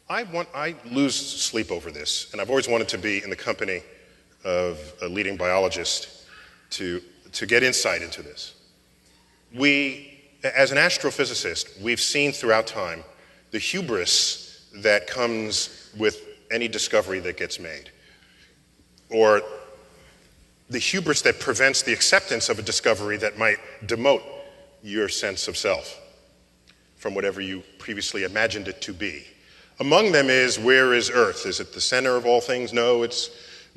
I lose sleep over this, and I've always wanted to be in the company of a leading biologist to get insight into this. As an astrophysicist, we've seen throughout time the hubris that comes with any discovery that gets made, or the hubris that prevents the acceptance of a discovery that might demote your sense of self from whatever you previously imagined it to be. Among them is, where is Earth? Is it the center of all things? No, it's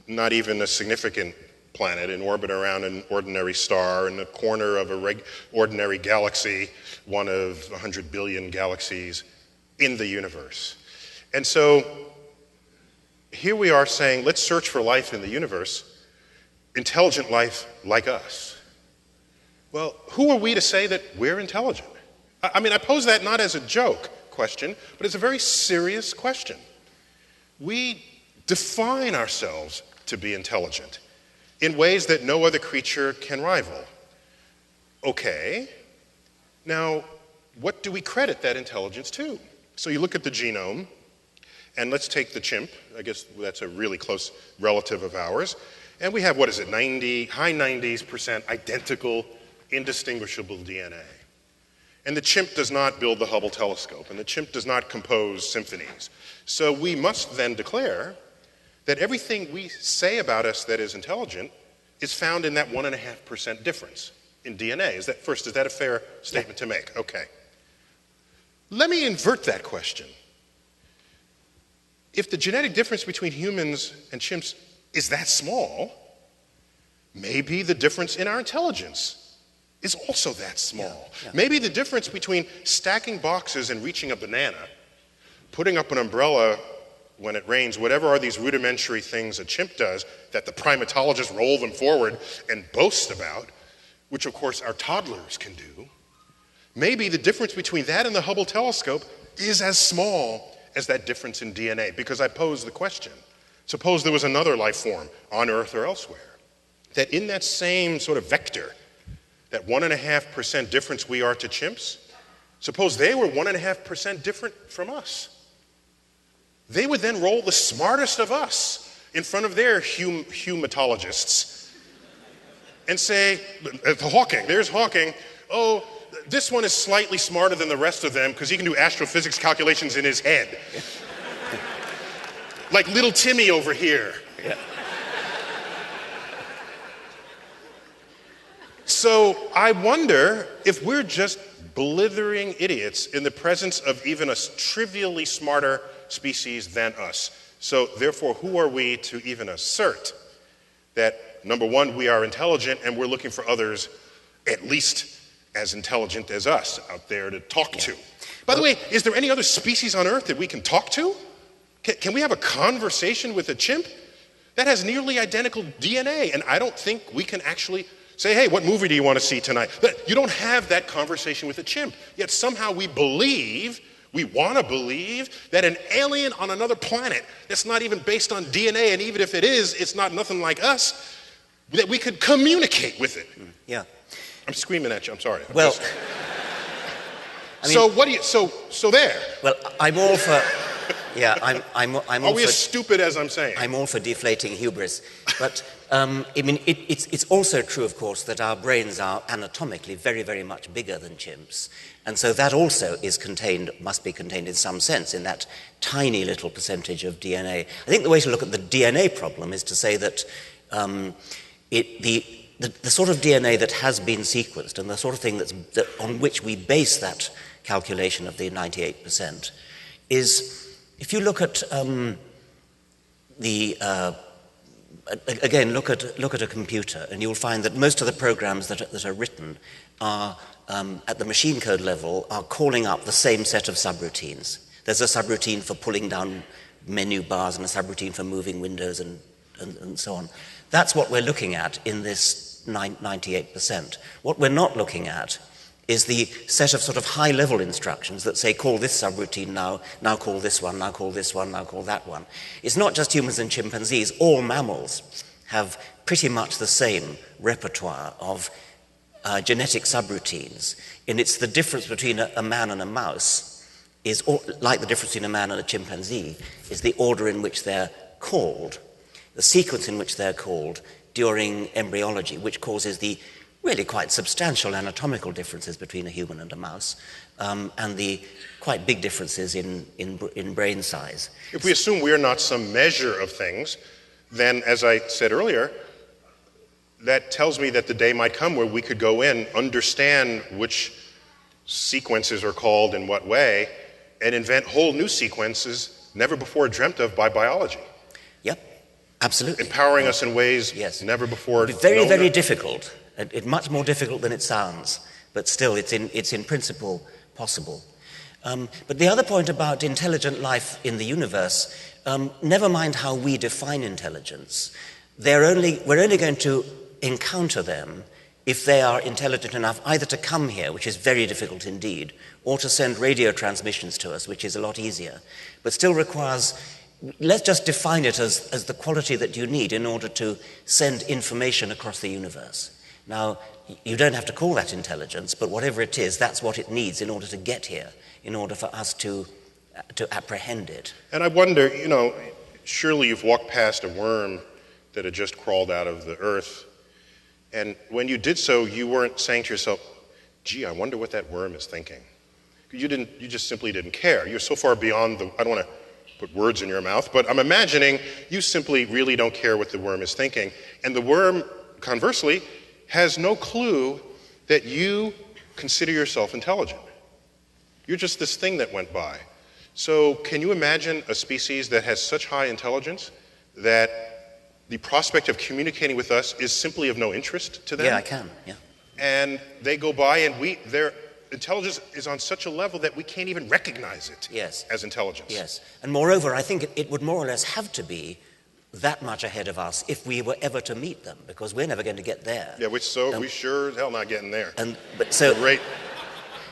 not even a significant planet in orbit around an ordinary star in the corner of an ordinary galaxy, one of 100 billion galaxies in the universe. And so here we are saying, let's search for life in the universe, intelligent life like us. Well, who are we to say that we're intelligent? I mean, I pose that not as a joke question, but it's a very serious question. We define ourselves to be intelligent in ways that no other creature can rival. Okay, now what do we credit that intelligence to? So you look at the genome, and let's take the chimp. I guess that's a really close relative of ours. And we have, what is it, high 90s% identical, indistinguishable DNA. And the chimp does not build the Hubble telescope, and the chimp does not compose symphonies. So we must then declare that everything we say about us that is intelligent is found in that 1.5% difference in DNA. Is that a fair statement to make? Okay. Let me invert that question. If the genetic difference between humans and chimps is that small, maybe the difference in our intelligence is also that small. Yeah. Maybe the difference between stacking boxes and reaching a banana, putting up an umbrella when it rains, whatever are these rudimentary things a chimp does that the primatologists roll them forward and boast about, which of course our toddlers can do, maybe the difference between that and the Hubble telescope is as small as that difference in DNA. Because I pose the question, suppose there was another life form on Earth or elsewhere, that in that same sort of vector, that 1.5% difference we are to chimps, suppose they were 1.5% different from us. They would then roll the smartest of us in front of their humatologists and say, there's Hawking, oh, this one is slightly smarter than the rest of them because he can do astrophysics calculations in his head. Like little Timmy over here. Yeah. So I wonder if we're just blithering idiots in the presence of even a trivially smarter species than us. So therefore, who are we to even assert that, number one, we are intelligent and we're looking for others at least as intelligent as us out there to talk to? By the way, is there any other species on Earth that we can talk to? Can we have a conversation with a chimp? That has nearly identical DNA, and I don't think we can actually say, hey, what movie do you want to see tonight? But you don't have that conversation with a chimp. Yet somehow we want to believe that an alien on another planet that's not even based on DNA, and even if it is, it's not nothing like us, that we could communicate with it. Yeah. I'm screaming at you, I'm sorry. Well, I mean, so there. Well, I'm all for, yeah, I'm all Are we for, as stupid as I'm saying? I'm all for deflating hubris. But, I mean, it's also true, of course, that our brains are anatomically very, very much bigger than chimps. And so that also must be contained in some sense in that tiny little percentage of DNA. I think the way to look at the DNA problem is to say that the sort of DNA that has been sequenced and the sort of thing on which we base that calculation of the 98% is, if you look at look at a computer, and you'll find that most of the programs that are written are at the machine code level are calling up the same set of subroutines. There's a subroutine for pulling down menu bars and a subroutine for moving windows and so on. That's what we're looking at in this 98%. What we're not looking at is the set of sort of high-level instructions that say, call this subroutine now call this one, now call this one, now call that one. It's not just humans and chimpanzees. All mammals have pretty much the same repertoire of genetic subroutines. And it's the difference between a man and a mouse is, like the difference between a man and a chimpanzee, is the order in which they're called, the sequence in which they're called during embryology, which causes the really quite substantial anatomical differences between a human and a mouse, and the quite big differences in brain size. If we assume we're not some measure of things, then, as I said earlier, that tells me that the day might come where we could go in, understand which sequences are called in what way, and invent whole new sequences never before dreamt of by biology. Yep, absolutely. Empowering us in ways never before known. Very, known. very difficult. It's much more difficult than it sounds, but still, it's in principle possible. But the other point about intelligent life in the universe, never mind how we define intelligence, we're only going to encounter them if they are intelligent enough either to come here, which is very difficult indeed, or to send radio transmissions to us, which is a lot easier, but still requires, let's just define it as the quality that you need in order to send information across the universe. Now, you don't have to call that intelligence, but whatever it is, that's what it needs in order to get here, in order for us to apprehend it. And I wonder, surely you've walked past a worm that had just crawled out of the earth, and when you did so, you weren't saying to yourself, gee, I wonder what that worm is thinking. You just simply didn't care. You're so far beyond I don't want to put words in your mouth, but I'm imagining you simply really don't care what the worm is thinking. And the worm, conversely, has no clue that you consider yourself intelligent. You're just this thing that went by. So can you imagine a species that has such high intelligence that the prospect of communicating with us is simply of no interest to them? Yeah, I can, yeah. And they go by and their intelligence is on such a level that we can't even recognize it as intelligence. Yes, and moreover, I think it would more or less have to be that much ahead of us if we were ever to meet them, because we're never going to get there. Yeah, we sure as hell not getting there. Great.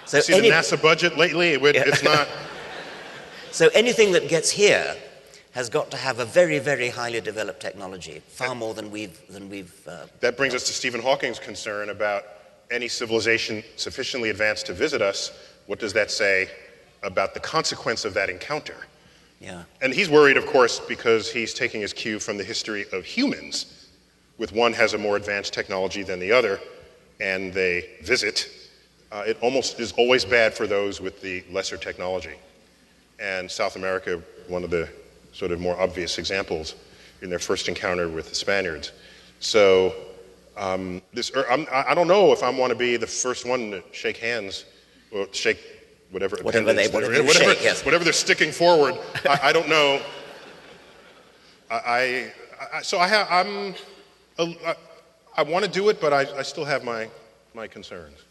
So see the NASA budget lately? It's not. So anything that gets here has got to have a very, very highly developed technology, far more than we've. That brings us to Stephen Hawking's concern about any civilization sufficiently advanced to visit us. What does that say about the consequence of that encounter? Yeah. And he's worried, of course, because he's taking his cue from the history of humans, with one has a more advanced technology than the other, and they visit. It almost is always bad for those with the lesser technology. And South America, one of the sort of more obvious examples in their first encounter with the Spaniards. So I don't know if I want to be the first one to shake hands or shake whatever they're sticking forward. I don't know. I want to do it, but I still have my concerns.